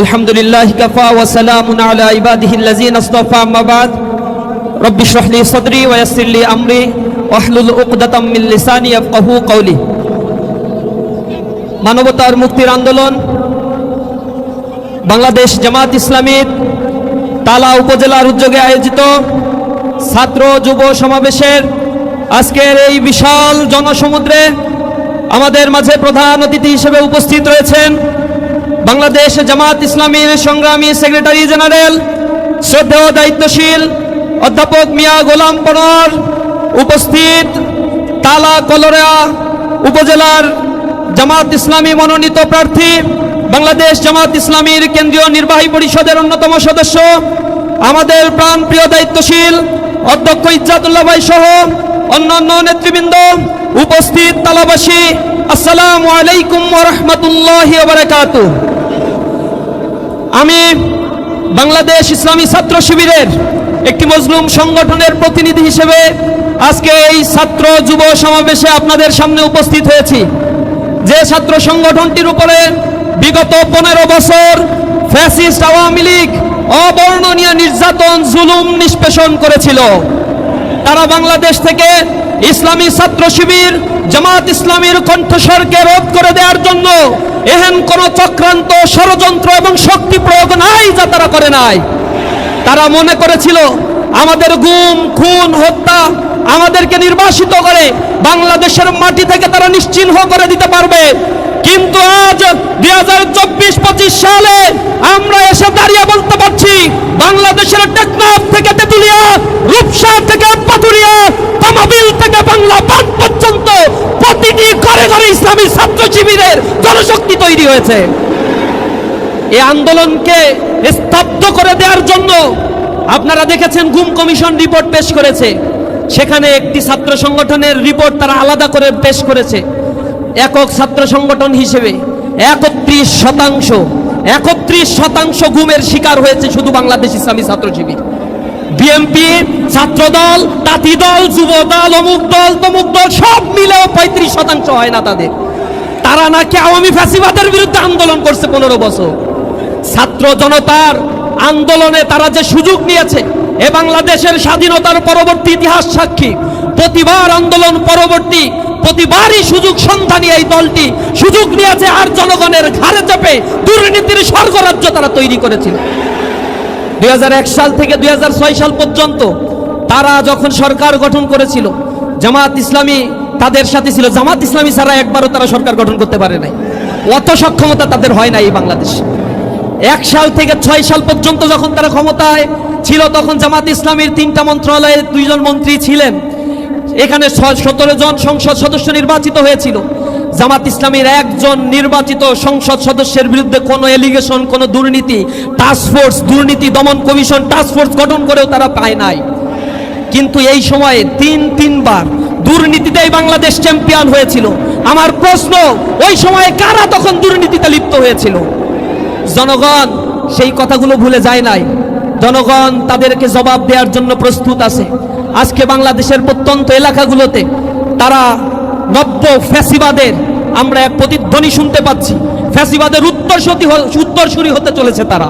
আলহামদুলিল্লাহ কাফা ওয়া সালামুন আলা ইবাদিহিল্লাযিনা ইসতাফা আম্মা বাদ রব্বি ইশরাহ লি সাদরি ওয়া ইয়াসসির লি আমরি ওয়াহলুল উকদাতাম মিন লিসানি ইয়াফকাহু কওলি। মানবতার মুক্তির আন্দোলন বাংলাদেশ জামাত ইসলামীর তালা উপজেলার উদ্যোগে আয়োজিত ছাত্র যুব সমাবেশের আজকের এই বিশাল জনসমুদ্রে আমাদের মাঝে প্রধান অতিথি হিসেবে উপস্থিত রয়েছেন বাংলাদেশ জামাত ইসলামীর সংগ্রামী সেক্রেটারি জেনারেল শ্রদ্ধেয় দায়িত্বশীল অধ্যাপক মিয়া গোলাম পরর, উপস্থিত তালা কলোরা উপজেলার জামাত ইসলামী মনোনীত প্রার্থী, বাংলাদেশ জামাত ইসলামীর কেন্দ্রীয় নির্বাহী পরিষদের অন্যতম সদস্য, আমাদের প্রাণপ্রিয় দায়িত্বশীল অধ্যক্ষ ইজ্জাতুল্লাহ ভাই সহ অন্যান্য নেতৃবৃন্দ, উপস্থিত তালাবাসী, আসসালামু আলাইকুম ওয়া রাহমাতুল্লাহি ওয়া বারাকাতুহু। আমি বাংলাদেশ ইসলামী ছাত্র শিবিরের একটি মজলুম সংগঠনের প্রতিনিধি হিসেবে আজকে এই ছাত্র যুব সমাবেশে আপনাদের সামনে উপস্থিত হয়েছি। যে ছাত্র সংগঠনটির উপরে বিগত 15 বছর ফ্যাসিস্ট আওয়ামী লীগ অবর্ণনীয় নির্যাতন জুলুম নিষ্পেষণ করেছিল, তারা বাংলাদেশ থেকে ইসলামী ছাত্র শিবির জামাত ইসলামীর কণ্ঠস্বরকে রোধ করে দেওয়ার জন্য এহেন কোন চক্রান্ত, ষড়যন্ত্র এবং শক্তি প্রয়োগ নাই যা তারা করে নাই। তারা মনে করেছিল আমাদের গুম, খুন, হত্যা, আমাদেরকে নির্বাসিত করে বাংলাদেশের মাটি থেকে তারা নিশ্চিহ্ন করে দিতে পারবে। কিন্তু আজ 2024-25 সালে আমরা এসে দাঁড়িয়ে বলতে পারছি বাংলাদেশের টেকনাফ থেকে তেতুলিয়া, রূপসা থেকে পাতুরিয়া, তামাবিল থেকে বাংলা বাঁধ পর্যন্ত প্রতিটি ঘরে ঘরে ইসলামী ছাত্র শিবিরের জনশক্তি তৈরি হয়েছে। এই আন্দোলনকে স্তব্ধ করে দেওয়ার জন্য আপনারা দেখেছেন গুম কমিশন রিপোর্ট পেশ করেছে, সেখানে একটি ছাত্র সংগঠনের রিপোর্ট তারা আলাদা করে পেশ করেছে। একক ছাত্র সংগঠন হিসেবে 31% গুমের শিকার হয়েছে শুধু বাংলাদেশ ইসলামী ছাত্র শিবির। বিএনপি, ছাত্রদল, তাঁতি দল, যুব দল, অমুক দল, তমুক দল সব মিলেও 35% হয় না তাদের। তারা নাকি আওয়ামী ফ্যাসিবাদের বিরুদ্ধে আন্দোলন করছে 15 বছর। ছাত্র জনতার আন্দোলনে তারা যে সুযোগ নিয়েছে, এ বাংলাদেশের স্বাধীনতার পরবর্তী ইতিহাস সাক্ষী। প্রতিবার আন্দোলন পরবর্তী প্রতিবারই সুযোগ সন্ধানী এই দলটি সুযোগ নিয়েছে আর জনগণের ঘাড়ে চেপে দুর্নীতির স্বর্গরাজ্য তারা তৈরি করেছিল। 2001 সাল থেকে 2006 সাল পর্যন্ত তারা যখন সরকার গঠন করেছিল, জামাত ইসলামী তাদের সাথে ছিল। জামাত ইসলামী ছাড়া একবারও তারা সরকার গঠন করতে পারে নাই, অত সক্ষমতা তাদের হয় নাই এই বাংলাদেশ। 1 সাল থেকে 6 সাল পর্যন্ত যখন তারা ক্ষমতায় ছিল, তখন জামাত ইসলামীর 3টা মন্ত্রণালয়ে 2 জন মন্ত্রী ছিলেন। এখানে 17 জন সংসদ সদস্য নির্বাচিত হয়েছিল। জামাত ইসলামীর একজন নির্বাচিত সংসদ সদস্যের বিরুদ্ধে কোনো এলিগেশন, কোনো দুর্নীতি, টাস্কফোর্স, দুর্নীতি দমন কমিশন টাস্কফোর্স গঠন করেও তারা পায় নাই। কিন্তু এই সময়ে তিনবার দুর্নীতিতেই বাংলাদেশ চ্যাম্পিয়ন হয়েছিল। আমার প্রশ্ন, ওই সময়ে কারা তখন দুর্নীতিতে লিপ্ত হয়েছিল? জনগণ সেই কথাগুলো ভুলে যায় নাই। জনগণ তাদেরকে জবাব দেওয়ার জন্য প্রস্তুত আছে। আজকে বাংলাদেশের প্রত্যন্ত এলাকাগুলোতে তারা নব্য ফ্যাসিবাদের আমরা এক প্রতিধ্বনি শুনতে পাচ্ছি। ফ্যাসিবাদের উত্তরসূরি হতে চলেছে তারা।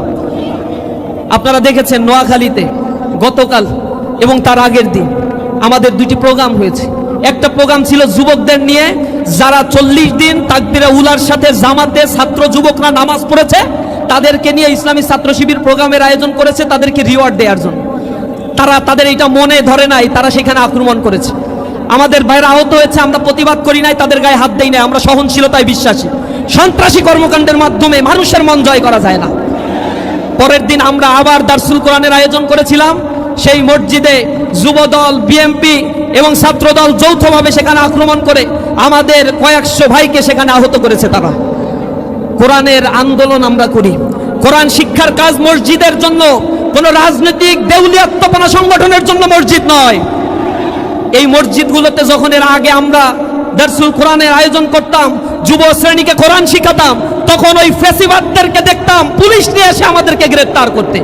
আপনারা দেখেছেন নোয়াখালীতে গতকাল এবং তার আগের দিন আমাদের 2টি প্রোগ্রাম হয়েছে। একটা প্রোগ্রাম ছিল যুবকদের নিয়ে, যারা 40 দিন তাকবীরে উলার সাথে জামাতে ছাত্র যুবকরা নামাজ পড়েছে, তাদেরকে নিয়ে ইসলামী ছাত্র শিবির প্রোগ্রামের আয়োজন করেছে তাদেরকে রিওয়ার্ড দেওয়ার জন্য। তাদের এটা মনে ধরে নাই, তারা সেখানে আক্রমণ করেছে। আমাদের ভাইরা আহত হয়েছে, আমরা প্রতিবাদ করি নাই, তাদের গায়ে হাত দেই নাই। আমরা সহনশীলতায় বিশ্বাসী। সন্ত্রাসী কর্মকাণ্ডের মাধ্যমে মানুষের মন জয় করা যায় না। পরের দিন আমরা আবার দারসুল কোরআনের আয়োজন করেছিলাম। সেই মসজিদে যুবদল, বিএনপি এবং ছাত্রদল যৌথভাবে সেখানে আক্রমণ করে আমাদের কয়েকশো ভাইকে সেখানে আহত করেছে তারা। কোরআনের আন্দোলন আমরা করি, কোরআন শিক্ষার কাজ মসজিদের জন্য, কোন রাজনৈতিক দেউলিয়াত্মপনা সংগঠনের জন্য মসজিদ নয়। এই মসজিদগুলোতে যখন এর আগে আমরা দারসুল কোরআনের আয়োজন করতাম, যুব শ্রেণীকে কোরআন শিখাতাম, তখন ওই ফ্যাসিবাদদেরকে দেখতাম পুলিশ নিয়ে এসে আমাদেরকে গ্রেফতার করতে।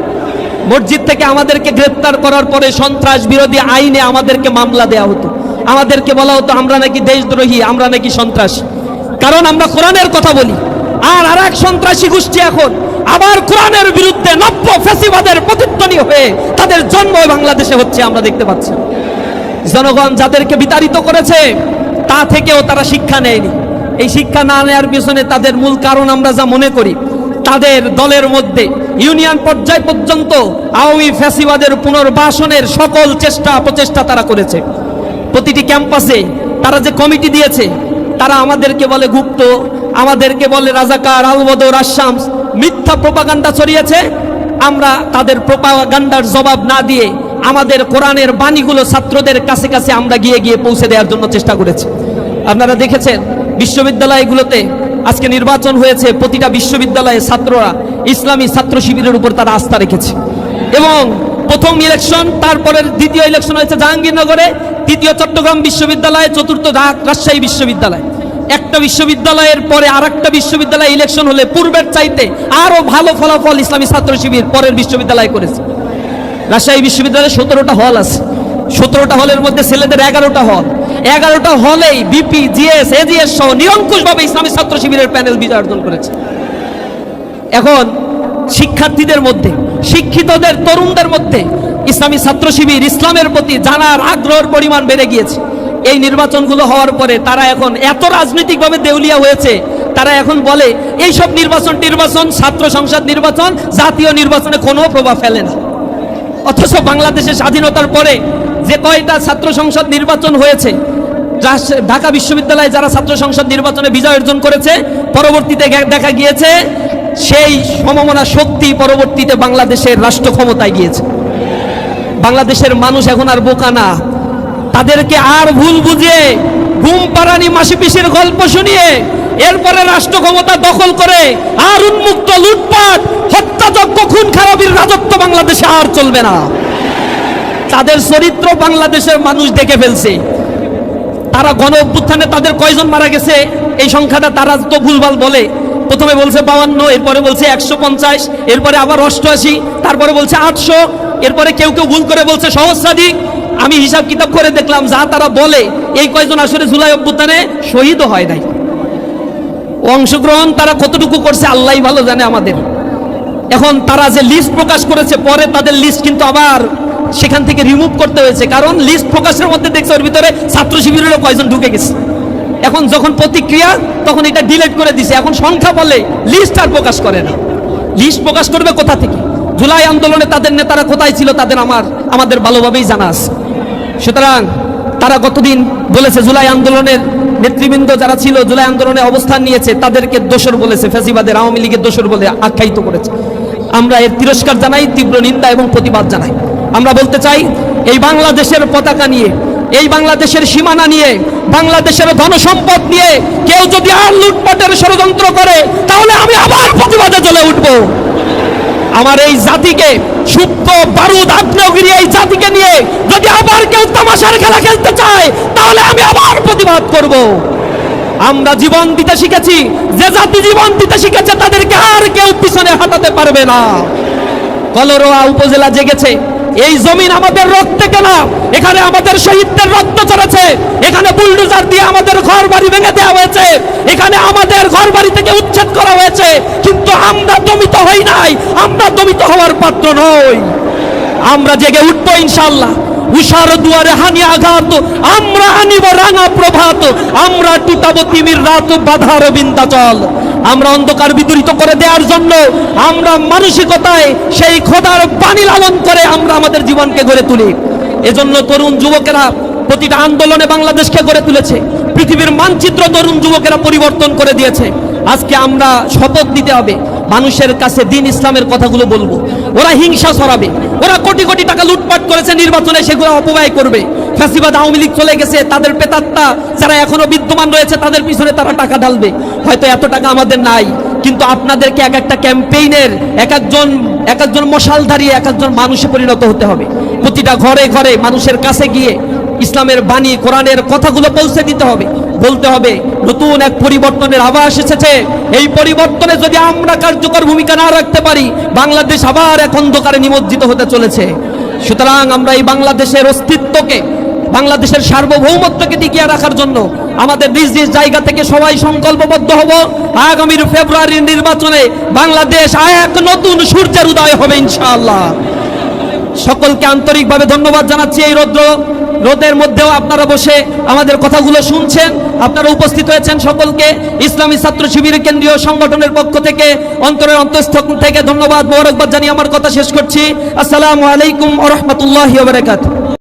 মসজিদ থেকে আমাদেরকে গ্রেফতার করার পরে সন্ত্রাস বিরোধী আইনে আমাদেরকে মামলা দেওয়া হতো। আমাদেরকে বলা হতো আমরা নাকি দেশদ্রোহী, আমরা নাকি সন্ত্রাসী। কারণ আমরা কোরআনের কথা বলি, আর এক সন্ত্রাসী গোষ্ঠী এখন আবার কোরআনের বিরুদ্ধে নব্য ফ্যাসিবাদের প্রতিধ্বনি হয়ে তাদের জন্ম বাংলাদেশে হচ্ছে, আমরা দেখতে পাচ্ছি। জনগণ যাদেরকে বিতাড়িত করেছে তা থেকেও তারা শিক্ষা নেয়নি। এই শিক্ষা না নেওয়ার পিছনে তাদের মূল কারণ আমরা যা মনে করি, তাদের দলের মধ্যে ইউনিয়ন পর্যায় পর্যন্ত আওয়ামী ফ্যাসিবাদের পুনর্বাসনের সকল প্রচেষ্টা তারা করেছে। প্রতিটি ক্যাম্পাসে তারা যে কমিটি দিয়েছে, তারা আমাদেরকে বলে গুপ্ত, আমাদেরকে বলে রাজাকার, আলবদর, আশামস, মিথ্যা প্রোপাগান্ডা ছড়িয়েছে। আমরা তাদের প্রোপাগান্ডার জবাব না দিয়ে আমাদের কোরআনের বাণীগুলো ছাত্রদের কাছে কাছে আমরা গিয়ে গিয়ে পৌঁছে দেওয়ার জন্য চেষ্টা করেছি। আপনারা দেখেছেন বিশ্ববিদ্যালয়গুলোতে আজকে নির্বাচন হয়েছে, প্রতিটা বিশ্ববিদ্যালয়ে ছাত্ররা ইসলামী ছাত্র শিবিরের উপর তারা আস্থা রেখেছে। এবং প্রথম ইলেকশন, তারপরে দ্বিতীয় ইলেকশন হয়েছে জাহাঙ্গীরনগরে, তৃতীয় চট্টগ্রাম বিশ্ববিদ্যালয়, চতুর্থ রাজশাহী বিশ্ববিদ্যালয়। একটা বিশ্ববিদ্যালয়ের পরে আর একটা বিশ্ববিদ্যালয়ে ইলেকশন হলে পূর্বের চাইতে আরো ভালো ফলাফল ইসলামী ছাত্র শিবির পরের বিশ্ববিদ্যালয় করেছে। রাজশাহী বিশ্ববিদ্যালয়ে 17টা হল আছে, 17টা হলের মধ্যে ছেলেদের 11টা হল, 11টা হলেই বিপি, জিএস, এজিএস সহ নিরঙ্কুশভাবে ইসলামী ছাত্র শিবিরের প্যানেল বিজয় অর্জন করেছে। এখন শিক্ষার্থীদের মধ্যে, শিক্ষিতদের, তরুণদের মধ্যে ইসলামী ছাত্র শিবির ইসলামের প্রতি জানার আগ্রহের পরিমাণ বেড়ে গিয়েছে। এই নির্বাচনগুলো হওয়ার পরে তারা এখন এত রাজনৈতিকভাবে দেউলিয়া হয়েছে, তারা এখন বলে এইসব নির্বাচন ছাত্র সংসদ নির্বাচন জাতীয় নির্বাচনে কোনো প্রভাব ফেলে না। অথচ বাংলাদেশের স্বাধীনতার পরে যে কয়টা ছাত্র সংসদ নির্বাচন হয়েছে, ঢাকা বিশ্ববিদ্যালয়ে যারা ছাত্র সংসদ নির্বাচনে বিজয় অর্জন করেছে, পরবর্তীতে দেখা গিয়েছে সেই সমমনা শক্তি পরবর্তীতে বাংলাদেশের রাষ্ট্র ক্ষমতায় গিয়েছে। বাংলাদেশের মানুষ এখন আর বোকা না, তাদেরকে আর ভুল বুঝিয়ে ঘুম পাড়ানি মাসি পিসির গল্প শুনিয়ে এরপরে রাষ্ট্র ক্ষমতা দখল করে আর উন্মুক্ত লুটপাট, হত্যাযজ্ঞ, খুন খারাপির রাজত্ব বাংলাদেশে আর চলবে না। তাদের চরিত্র বাংলাদেশের মানুষ দেখে ফেলছে। তারা গণ অভ্যুত্থানে তাদের কয়জন মারা গেছে এই সংখ্যাটা তারা তো ভুলভাল বলে। প্রথমে বলছে 52, এরপরে বলছে 150, এরপরে আবার 88, তারপরে বলছে 800, এরপরে কেউ কেউ ভুল করে বলছে সহস্রাধিক। আমি হিসাব কিতাব করে দেখলাম যা তারা বলে এই কয়জন আসলে জুলাই অভ্যুত্থানে শহীদও হয় নাই। অংশগ্রহণ তারা কতটুকু করছে আল্লাহই ভালো জানে আমাদের। এখন তারা যে লিস্ট প্রকাশ করেছে, পরে তাদের লিস্ট কিন্তু আবার সেখান থেকে রিমুভ করতে হয়েছে, কারণ লিস্ট প্রকাশের মধ্যে দেখছে ওর ভিতরে ছাত্র শিবিরেরও কয়জন ঢুকে গেছে। এখন যখন প্রতিক্রিয়া তখন এটা ডিলিট করে দিছে। এখন সংখ্যা বলে লিস্ট আর প্রকাশ করে না। লিস্ট প্রকাশ করবে কোথা থেকে? জুলাই আন্দোলনে তাদের নেতারা কোথায় ছিল তাদের আমাদের ভালোভাবেই জানা আছে। সুতরাং তারা গতদিন বলেছে জুলাই আন্দোলনের নেতৃবৃন্দ যারা ছিল, জুলাই আন্দোলনে অবস্থান নিয়েছে, তাদেরকে দোষর বলেছে, ফ্যাসিবাদের আওয়ামী লীগের দোষর বলে আখ্যায়িত করেছে। আমরা এর তিরস্কার জানাই, তীব্র নিন্দা এবং প্রতিবাদ জানাই। আমরা বলতে চাই এই বাংলাদেশের পতাকা নিয়ে, এই বাংলাদেশের সীমানা নিয়ে, বাংলাদেশের ধনসম্পদ নিয়ে কেউ যদি আর লুটপাটের ষড়যন্ত্র করে তাহলে আমি আবার প্রতিবাদে জ্বলে উঠব। আমার এই জাতিকে, সুপ্ত বারুদ আগ্নেয়গিরি এই জাতিকে নিয়ে যদি আবার কেউ তামাশার খেলা খেলতে চায় তাহলে আমি আবার প্রতিবাদ করব। আমরা জীবন দিতে শিখেছি, যে জাতি জীবন দিতে শিখেছে তাদেরকে আর কেউ পিছনে হাঁটাতে পারবে না। কলরোয়া উপজেলা জেগেছে, এই জমিন আমাদের রক্তে কেনা, এখানে আমাদের শহীদদের রক্ত ঝরেছে, এখানে বুলডোজার দিয়ে আমাদের ঘর বাড়ি ভেঙে দেওয়া হয়েছে, এখানে আমাদের ঘর বাড়ি থেকে উচ্ছেদ করা হয়েছে, কিন্তু আমরা দমিত হই নাই, আমরা দমিত হওয়ার পাত্র নই। আমরা জেগে উঠবো ইনশাআল্লাহ। উষার দুয়ারে হানি আঘাত, আমরা আনিব রাঙা প্রভাত, আমরা টুটাবো তিমির রাত, বাধার বিন্দাচল। আমরা অন্ধকার বিদূরিত করে দেওয়ার জন্য আমরা মানসিকতায় সেই খোদার বাণী লালন করে আমরা আমাদের জীবনকে গড়ে তুলি। এজন্য তরুণ যুবকেরা প্রতিটা আন্দোলনে বাংলাদেশকে গড়ে তুলেছে, পৃথিবীর মানচিত্র তরুণ যুবকেরা পরিবর্তন করে দিয়েছে। আজকে আমরা শপথ দিতে হবে, মানুষের কাছে দ্বীন ইসলামের কথাগুলো বলবো। ওরা হিংসা ছড়াবে, ওরা কোটি কোটি টাকা লুটপাট করেছে নির্বাচনে, সেগুলো অপব্যয় করবে। ফ্যাসিবাদ আওয়ামী লীগ চলে গেছে, তাদের প্রেতাত্মা যারা এখনো বিদ্যমান রয়েছে তাদের পিছনে তারা টাকা ঢালবে। হয়তো এত টাকা আমাদের নাই, কিন্তু আপনাদেরকে এক একটা ক্যাম্পেইনের এক একজন মশালধারী এক একজন মানুষে পরিণত হতে হবে। প্রতিটা ঘরে ঘরে মানুষের কাছে গিয়ে ইসলামের বাণী, কোরআনের কথাগুলো পৌঁছে দিতে হবে। বলতে হবে নতুন এক পরিবর্তনের আভাস এসেছে, এই পরিবর্তনে যদি আমরা কার্যকর ভূমিকা না রাখতে পারি বাংলাদেশ আবার এক অন্ধকারে নিমজ্জিত হতে চলেছে। সুতরাং আমরা এই বাংলাদেশের অস্তিত্বকে বাংলাদেশের সার্বভৌমত্বকে টিকিয়ে রাখার জন্য আমাদের নিজ নিজ জায়গা থেকে সবাই সংকল্পবদ্ধ হব। আগামীর ফেব্রুয়ারির নির্বাচনে বাংলাদেশ এক নতুন সূর্যের উদয় হবে ইনশাআল্লাহ। সকলকে আন্তরিকভাবে ধন্যবাদ জানাচ্ছি। এই রোদের মধ্যেও আপনারা বসে আমাদের কথাগুলো শুনছেন, আপনারা উপস্থিত হয়েছেন। সকলকে ইসলামী ছাত্র শিবির কেন্দ্রীয় সংগঠনের পক্ষ থেকে অন্তরের অন্তঃস্থল থেকে ধন্যবাদ, মোবারকবাদ জানিয়ে আমার কথা শেষ করছি। আসসালামু আলাইকুম ওয়া রাহমাতুল্লাহি ওয়া বারাকাতুহু।